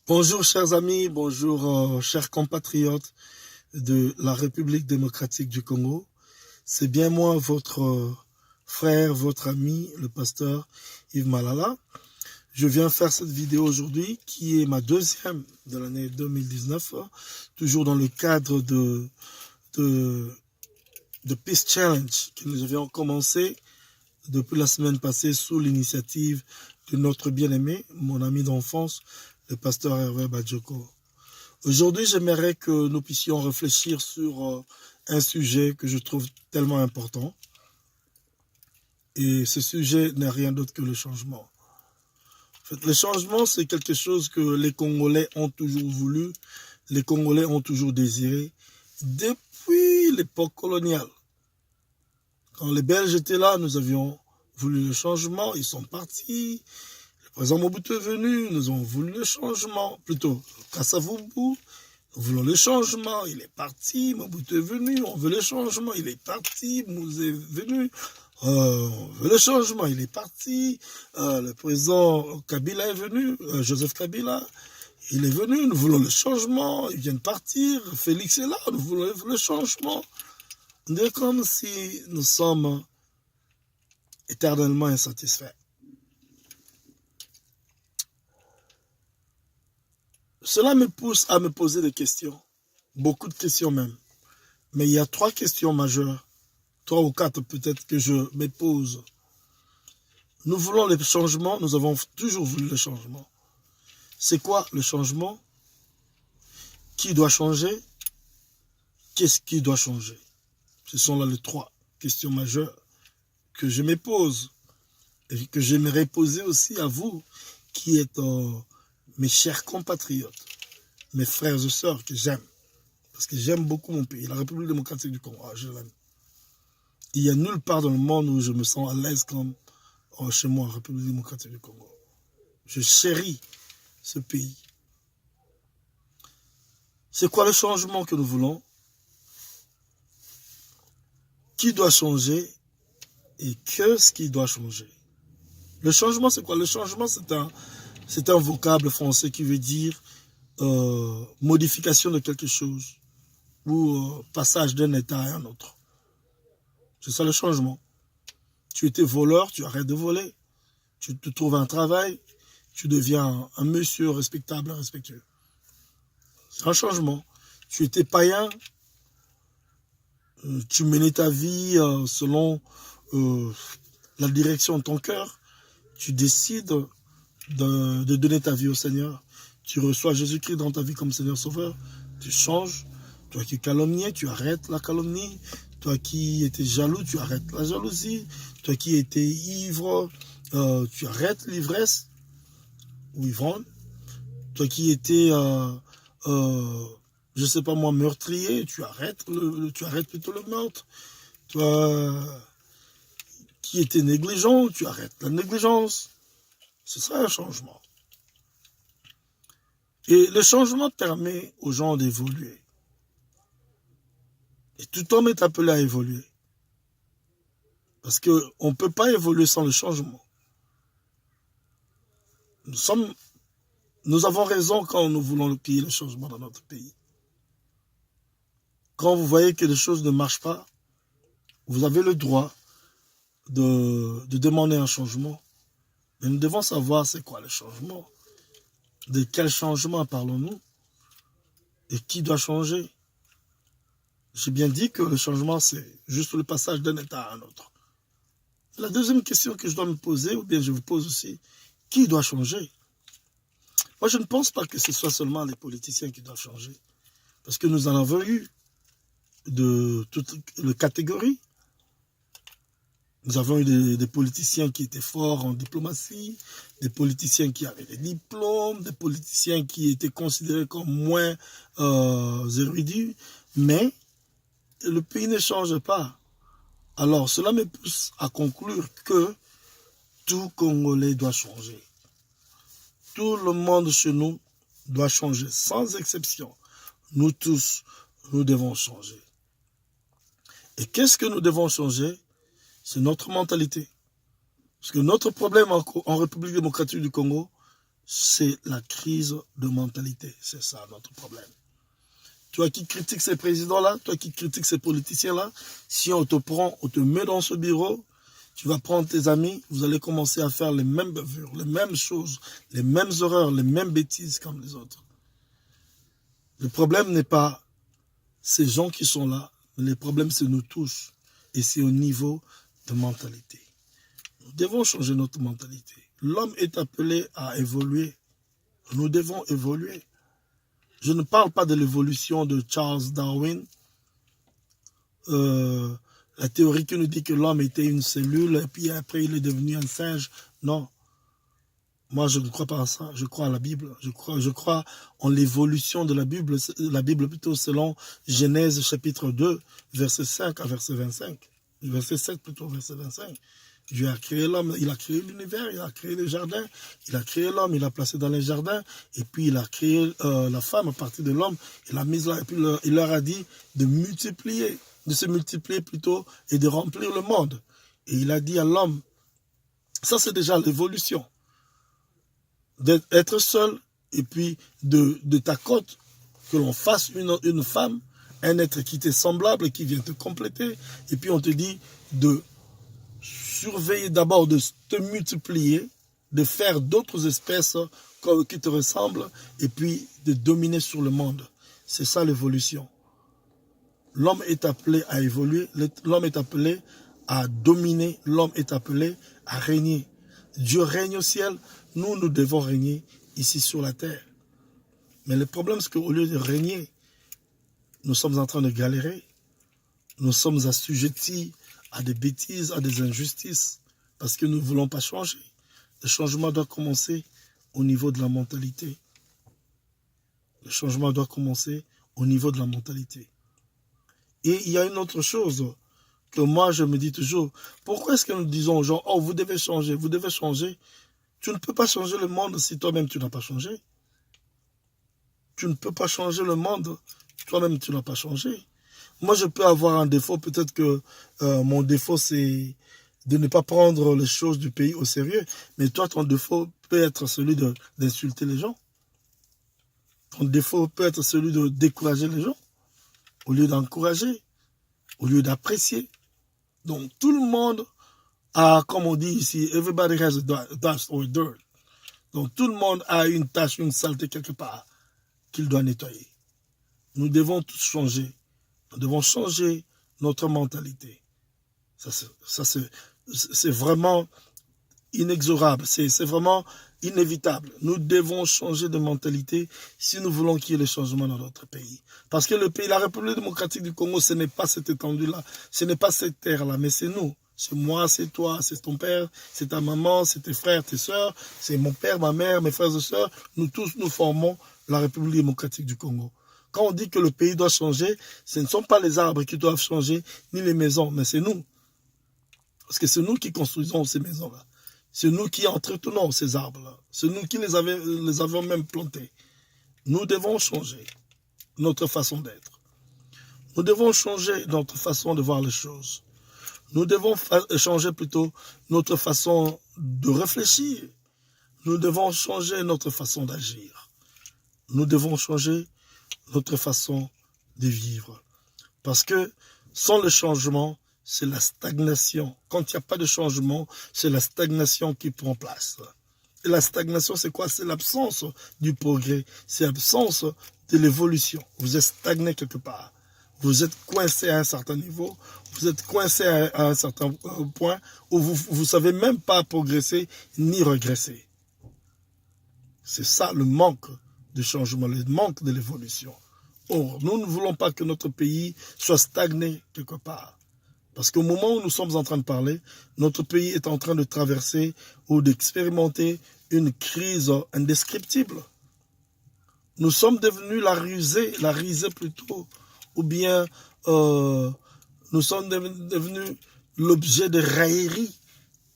Bonjour chers amis, bonjour chers compatriotes de la République démocratique du Congo. C'est bien moi, votre frère, votre ami, le pasteur Yves Malala. Je viens faire cette vidéo aujourd'hui qui est ma deuxième de l'année 2019, toujours dans le cadre de Peace Challenge que nous avions commencé depuis la semaine passée sous l'initiative de notre bien-aimé, mon ami d'enfance, le pasteur Hervé Badjoko. Aujourd'hui, j'aimerais que nous puissions réfléchir sur un sujet que je trouve tellement important. Et ce sujet n'est rien d'autre que le changement. En fait, le changement, c'est quelque chose que les Congolais ont toujours voulu, les Congolais ont toujours désiré, depuis l'époque coloniale. Quand les Belges étaient là, nous avions voulu le changement, ils sont partis. Le président Mobutu est venu, nous avons voulu le changement. Plutôt, Kasavubu, nous voulons le changement, il est parti. Mobutu est venu, on veut le changement, il est parti. Mouzé est venu, on veut le changement, il est parti. Le président Kabila est venu, Joseph Kabila, il est venu, nous voulons le changement, il vient de partir. Félix est là, nous voulons le changement. On est comme si nous sommes éternellement insatisfaits. Cela me pousse à me poser des questions, beaucoup de questions même. Mais il y a 3 questions majeures, 3 ou 4 peut-être que je me pose. Nous voulons le changement, nous avons toujours voulu le changement. C'est quoi le changement? Qui doit changer? Qu'est-ce qui doit changer? Ce sont là les 3 questions majeures que je me pose et que j'aimerais poser aussi à vous qui êtes mes chers compatriotes, mes frères et sœurs que j'aime. Parce que j'aime beaucoup mon pays, la République démocratique du Congo. Je l'aime. Il n'y a nulle part dans le monde où je me sens à l'aise comme chez moi, en République démocratique du Congo. Je chéris ce pays. C'est quoi le changement que nous voulons? Qui doit changer? Et qu'est-ce qui doit changer? Le changement, c'est quoi? Le changement, c'est un vocable français qui veut dire modification de quelque chose ou passage d'un état à un autre. C'est ça le changement. Tu étais voleur, tu arrêtes de voler. Tu te trouves un travail, tu deviens un monsieur respectable, respectueux. C'est un changement. Tu étais païen, tu menais ta vie selon la direction de ton cœur. Tu décides de donner ta vie au Seigneur. Tu reçois Jésus-Christ dans ta vie comme Seigneur Sauveur. Tu changes. Toi qui calomniais, tu arrêtes la calomnie. Toi qui étais jaloux, tu arrêtes la jalousie. Toi qui étais ivre, tu arrêtes l'ivresse ou ivrogne. Toi qui étais, je sais pas moi, meurtrier, tu arrêtes plutôt le meurtre. Toi qui étais négligent, tu arrêtes la négligence. Ce sera un changement. Et le changement permet aux gens d'évoluer. Et tout homme est appelé à évoluer. Parce qu'on ne peut pas évoluer sans le changement. Nous avons raison quand nous voulons qu'il y ait le changement dans notre pays. Quand vous voyez que les choses ne marchent pas, vous avez le droit de demander un changement. Mais nous devons savoir c'est quoi le changement. De quel changement parlons-nous? Et qui doit changer? J'ai bien dit que le changement, c'est juste le passage d'un état à un autre. La deuxième question que je dois me poser, ou bien je vous pose aussi, qui doit changer? Moi, je ne pense pas que ce soit seulement les politiciens qui doivent changer. Parce que nous en avons eu de toutes les catégories. Nous avons eu des politiciens qui étaient forts en diplomatie, des politiciens qui avaient des diplômes, des politiciens qui étaient considérés comme moins érudits, mais le pays ne change pas. Alors, cela me pousse à conclure que tout Congolais doit changer. Tout le monde chez nous doit changer, sans exception. Nous tous, nous devons changer. Et qu'est-ce que nous devons changer? C'est notre mentalité. Parce que notre problème en République démocratique du Congo, c'est la crise de mentalité. C'est ça notre problème. Toi qui critiques ces présidents-là, toi qui critiques ces politiciens-là, si on te prend, on te met dans ce bureau, tu vas prendre tes amis, vous allez commencer à faire les mêmes bavures, les mêmes choses, les mêmes horreurs, les mêmes bêtises comme les autres. Le problème n'est pas ces gens qui sont là, mais le problème c'est nous tous. Et c'est au niveau de mentalité. Nous devons changer notre mentalité. L'homme est appelé à évoluer. Nous devons évoluer. Je ne parle pas de l'évolution de Charles Darwin, la théorie qui nous dit que l'homme était une cellule et puis après il est devenu un singe. Non, moi je ne crois pas à ça, je crois à la Bible, je crois en l'évolution de la Bible plutôt selon Genèse chapitre 2, verset 5 à verset 25, verset 7 plutôt, verset 25. Dieu a créé l'homme, il a créé l'univers, il a créé les jardins, il a créé l'homme, il l'a placé dans les jardins, et puis il a créé la femme à partir de l'homme, il l'a mise là, et puis il leur a dit de multiplier, de se multiplier plutôt, et de remplir le monde. Et il a dit à l'homme, ça c'est déjà l'évolution, d'être seul, et puis de ta côte, que l'on fasse une femme, un être qui t'est semblable, qui vient te compléter, et puis on te dit de surveiller d'abord de te multiplier, de faire d'autres espèces qui te ressemblent et puis de dominer sur le monde. C'est ça l'évolution. L'homme est appelé à évoluer, l'homme est appelé à dominer, l'homme est appelé à régner. Dieu règne au ciel, nous devons régner ici sur la terre. Mais le problème c'est qu'au lieu de régner, nous sommes en train de galérer, nous sommes assujettis à des bêtises, à des injustices, parce que nous ne voulons pas changer. Le changement doit commencer au niveau de la mentalité. Le changement doit commencer au niveau de la mentalité. Et il y a une autre chose que moi je me dis toujours, pourquoi est-ce que nous disons aux gens, oh vous devez changer, vous devez changer. Tu ne peux pas changer le monde si toi-même tu n'as pas changé. Tu ne peux pas changer le monde, toi-même tu n'as pas changé. Moi, je peux avoir un défaut. Peut-être que mon défaut, c'est de ne pas prendre les choses du pays au sérieux. Mais toi, ton défaut peut être celui d'insulter les gens. Ton défaut peut être celui de décourager les gens, au lieu d'encourager, au lieu d'apprécier. Donc, tout le monde a, comme on dit ici, everybody has a dust or dirt. Donc, tout le monde a une tache, une saleté quelque part qu'il doit nettoyer. Nous devons tous changer. Nous devons changer notre mentalité. Ça c'est vraiment inexorable, c'est vraiment inévitable. Nous devons changer de mentalité si nous voulons qu'il y ait le changement dans notre pays. Parce que le pays, la République démocratique du Congo, ce n'est pas cette étendue-là, ce n'est pas cette terre-là, mais c'est nous. C'est moi, c'est toi, c'est ton père, c'est ta maman, c'est tes frères, tes sœurs, c'est mon père, ma mère, mes frères et sœurs. Nous tous, nous formons la République démocratique du Congo. Quand on dit que le pays doit changer, ce ne sont pas les arbres qui doivent changer, ni les maisons, mais c'est nous. Parce que c'est nous qui construisons ces maisons-là. C'est nous qui entretenons ces arbres-là. C'est nous qui les avons même plantés. Nous devons changer notre façon d'être. Nous devons changer notre façon de voir les choses. Nous devons changer plutôt notre façon de réfléchir. Nous devons changer notre façon d'agir. Nous devons changer notre façon de vivre. Parce que sans le changement, c'est la stagnation. Quand il n'y a pas de changement, c'est la stagnation qui prend place. Et la stagnation, c'est quoi? C'est l'absence du progrès. C'est l'absence de l'évolution. Vous êtes stagné quelque part. Vous êtes coincé à un certain niveau. Vous êtes coincé à un certain point où vous ne savez même pas progresser ni régresser. C'est ça le manque de changement, le manque de l'évolution. Or, nous ne voulons pas que notre pays soit stagné quelque part. Parce qu'au moment où nous sommes en train de parler, notre pays est en train de traverser ou d'expérimenter une crise indescriptible. Nous sommes devenus la risée plutôt, ou bien nous sommes devenus l'objet de railleries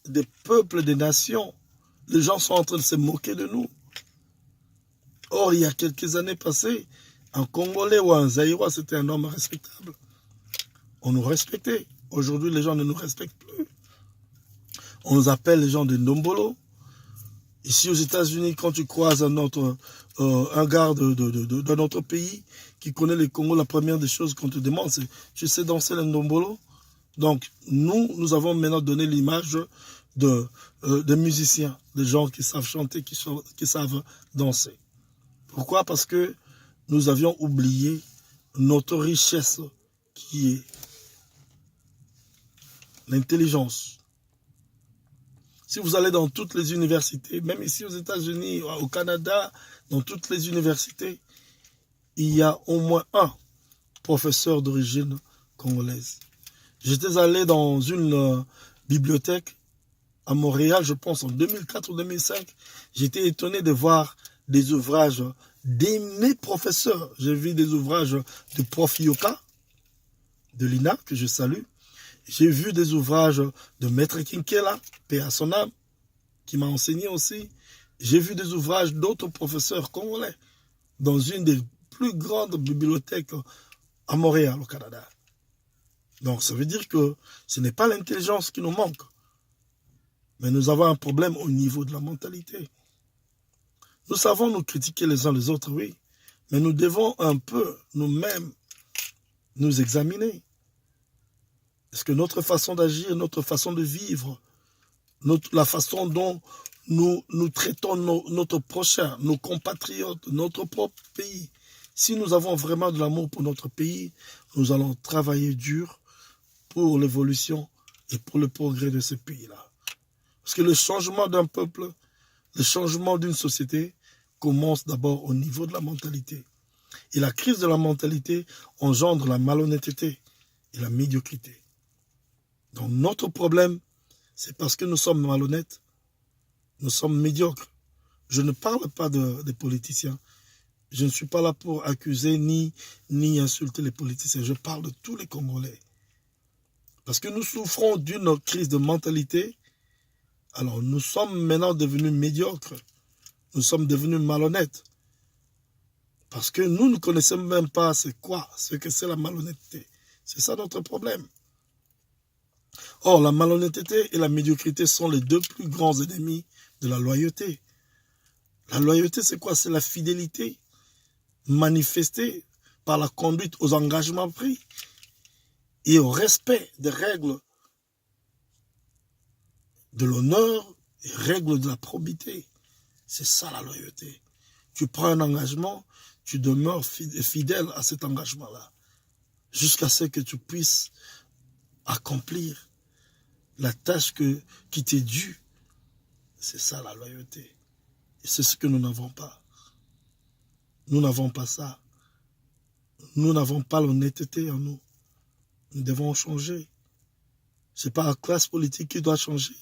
des peuples, des nations. Les gens sont en train de se moquer de nous. Or, il y a quelques années passées, un Congolais ou un Zaïrois, c'était un homme respectable. On nous respectait. Aujourd'hui, les gens ne nous respectent plus. On nous appelle les gens de Ndombolo. Ici aux États-Unis, quand tu croises un gars d'un autre pays qui connaît le Congo, la première des choses qu'on te demande, c'est tu sais danser le ndombolo? Donc, nous avons maintenant donné l'image de musiciens, de gens qui savent chanter, qui savent danser. Pourquoi? Parce que nous avions oublié notre richesse qui est l'intelligence. Si vous allez dans toutes les universités, même ici aux États-Unis, au Canada, dans toutes les universités, il y a au moins un professeur d'origine congolaise. J'étais allé dans une bibliothèque à Montréal, je pense en 2004 ou 2005. J'étais étonné de voir des ouvrages de mes professeurs. J'ai vu des ouvrages de Prof Yoka, de l'INA, que je salue. J'ai vu des ouvrages de Maître Kinkela, paix à son âme, qui m'a enseigné aussi. J'ai vu des ouvrages d'autres professeurs congolais dans une des plus grandes bibliothèques à Montréal, au Canada. Donc, ça veut dire que ce n'est pas l'intelligence qui nous manque, mais nous avons un problème au niveau de la mentalité. Nous savons nous critiquer les uns les autres, oui, mais nous devons un peu nous-mêmes nous examiner. Est-ce que notre façon d'agir, notre façon de vivre, la façon dont nous traitons notre prochain, nos compatriotes, notre propre pays, si nous avons vraiment de l'amour pour notre pays, nous allons travailler dur pour l'évolution et pour le progrès de ce pays-là. Parce que le changement d'un peuple, le changement d'une société commence d'abord au niveau de la mentalité. Et la crise de la mentalité engendre la malhonnêteté et la médiocrité. Donc notre problème, c'est parce que nous sommes malhonnêtes, nous sommes médiocres. Je ne parle pas des politiciens. Je ne suis pas là pour accuser ni insulter les politiciens. Je parle de tous les Congolais. Parce que nous souffrons d'une crise de mentalité. Alors nous sommes maintenant devenus médiocres. Nous sommes devenus malhonnêtes. Parce que nous ne connaissons même pas ce que c'est la malhonnêteté. C'est ça notre problème. Or, la malhonnêteté et la médiocrité sont les deux plus grands ennemis de la loyauté. La loyauté, c'est quoi? C'est la fidélité manifestée par la conduite aux engagements pris et au respect des règles de l'honneur et règles de la probité. C'est ça la loyauté. Tu prends un engagement, tu demeures fidèle à cet engagement-là, jusqu'à ce que tu puisses accomplir la tâche qui t'est due. C'est ça la loyauté. Et c'est ce que nous n'avons pas. Nous n'avons pas ça. Nous n'avons pas l'honnêteté en nous. Nous devons changer. Ce n'est pas la classe politique qui doit changer.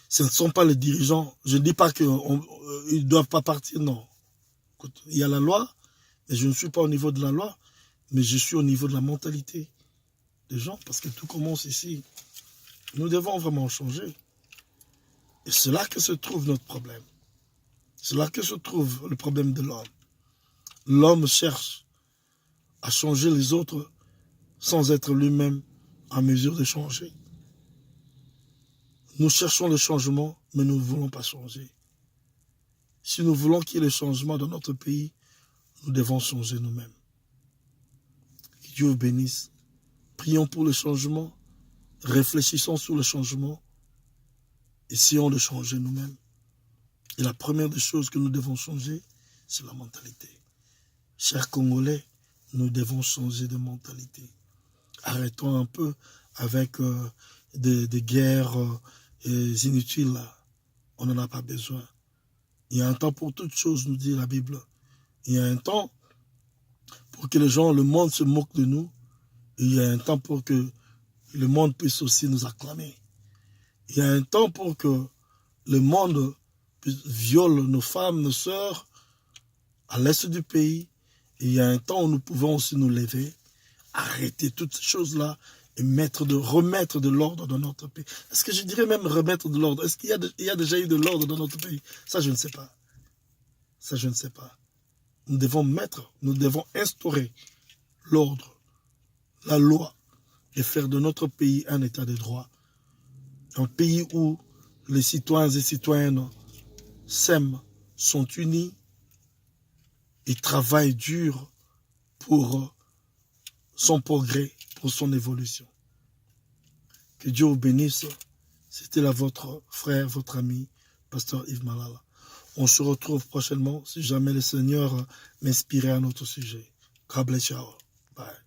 Ce ne sont pas les dirigeants. Je ne dis pas qu'ils ne doivent pas partir, non. Écoute, il y a la loi, mais je ne suis pas au niveau de la loi, mais je suis au niveau de la mentalité des gens, parce que tout commence ici. Nous devons vraiment changer. Et c'est là que se trouve notre problème. C'est là que se trouve le problème de l'homme. L'homme cherche à changer les autres sans être lui-même en mesure de changer. Nous cherchons le changement, mais nous ne voulons pas changer. Si nous voulons qu'il y ait le changement dans notre pays, nous devons changer nous-mêmes. Que Dieu vous bénisse. Prions pour le changement. Réfléchissons sur le changement. Essayons de changer nous-mêmes. Et la première des choses que nous devons changer, c'est la mentalité. Chers Congolais, nous devons changer de mentalité. Arrêtons un peu avec des guerres inutiles. Là. On n'en a pas besoin. Il y a un temps pour toutes choses, nous dit la Bible. Il y a un temps pour que le monde se moque de nous. Et il y a un temps pour que le monde puisse aussi nous acclamer. Il y a un temps pour que le monde viole nos femmes, nos sœurs, à l'est du pays. Et il y a un temps où nous pouvons aussi nous lever, arrêter toutes ces choses-là et remettre de l'ordre dans notre pays. Est-ce que je dirais même remettre de l'ordre? Est-ce qu'il y a déjà eu de l'ordre dans notre pays? Ça, je ne sais pas. Ça, je ne sais pas. Nous devons instaurer l'ordre, la loi, et faire de notre pays un état de droit. Un pays où les citoyens et citoyennes s'aiment, sont unis et travaillent dur pour son progrès, pour son évolution. Que Dieu vous bénisse. C'était là votre frère, votre ami, Pasteur Yves Malala. On se retrouve prochainement si jamais le Seigneur m'inspirait à notre sujet. God bless you all. Bye.